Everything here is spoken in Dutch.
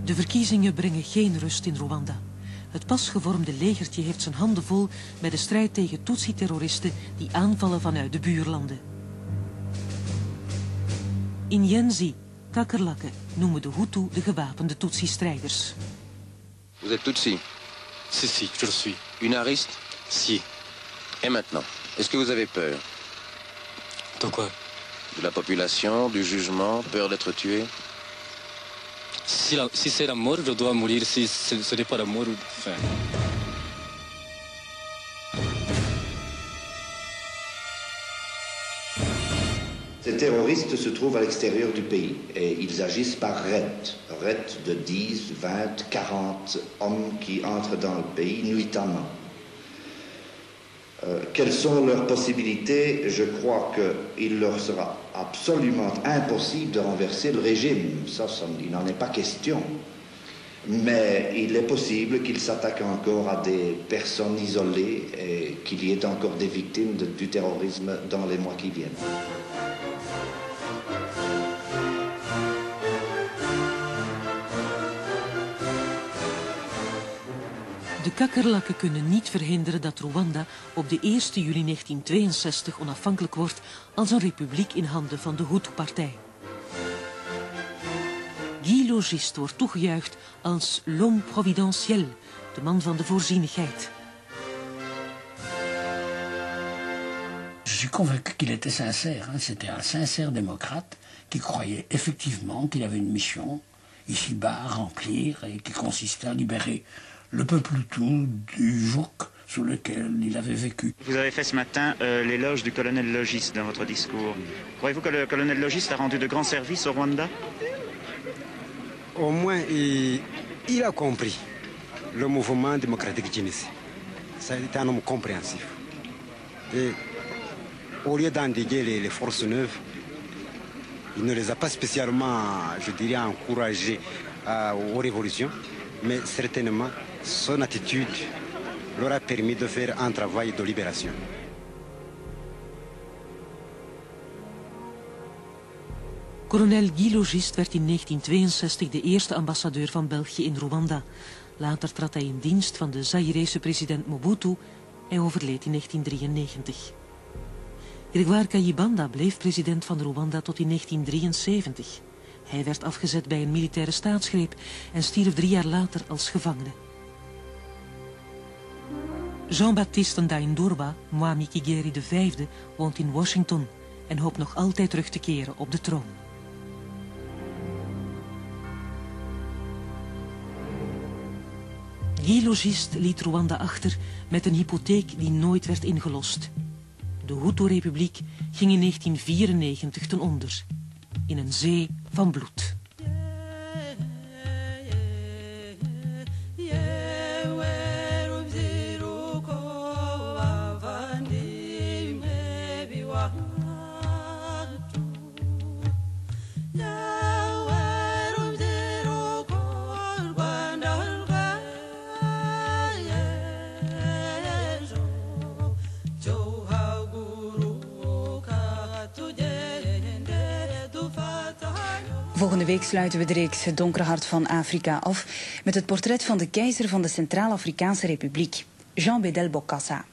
De verkiezingen brengen geen rust in Rwanda. Het pas gevormde legertje heeft zijn handen vol met de strijd tegen Tutsi-terroristen die aanvallen vanuit de buurlanden. Inyenzi, kakkerlakken, noemen de Hutu de gewapende Tutsi-strijders. Vous êtes Tutsi? Si, si, je le suis. Unariste? Si. Et maintenant, est-ce que vous avez peur? De quoi? De la population, du jugement, peur d'être tué? Si c'est la mort, je dois mourir. Si ce n'est pas la mort, enfin... Ces terroristes se trouvent à l'extérieur du pays et ils agissent par raids de 10, 20, 40 hommes qui entrent dans le pays nuitamment. Quelles sont leurs possibilités? Je crois qu'il leur sera absolument impossible de renverser le régime. Il n'en est pas question. Mais il est possible qu'ils s'attaquent encore à des personnes isolées et qu'il y ait encore des victimes du terrorisme dans les mois qui viennent. De kakkerlakken kunnen niet verhinderen dat Rwanda op de 1 juli 1962 onafhankelijk wordt als een republiek in handen van de Hutu-partij. Guy Logiste wordt toegejuicht als l'homme providentiel, de man van de voorzienigheid. Je suis convaincu qu'il était sincère. C'était un sincère démocrate qui croyait effectivement qu'il avait une mission ici-bas à remplir et qui consistait à libérer le peuple Hutu du joug sous lequel il avait vécu. Vous avez fait ce matin l'éloge du colonel Logiste dans votre discours. Croyez-vous que le colonel Logiste a rendu de grands services au Rwanda? Au moins, il a compris le mouvement démocratique Djinisi. C'est un homme compréhensif. Et au lieu d'endiguer les forces neuves, il ne les a pas spécialement, je dirais, encouragées aux révolutions, mais certainement son attitude leur a permis de faire un travail de libération. Kolonel Guy Logiste werd in 1962 de eerste ambassadeur van België in Rwanda. Later trad hij in dienst van de Zaïrese president Mobutu. Hij overleed in 1993. Gregoire Kayibanda bleef president van Rwanda tot in 1973. Hij werd afgezet bij een militaire staatsgreep en stierf 3 jaar later als gevangene. Jean-Baptiste Ndaindorba, Mwami Kigeri V, woont in Washington en hoopt nog altijd terug te keren op de troon. Guy Logiste liet Rwanda achter met een hypotheek die nooit werd ingelost. De Hutu-republiek ging in 1994 ten onder, in een zee van bloed. Volgende week sluiten we de reeks Het Donkere Hart van Afrika af met het portret van de keizer van de Centraal-Afrikaanse Republiek, Jean Bedel Bokassa.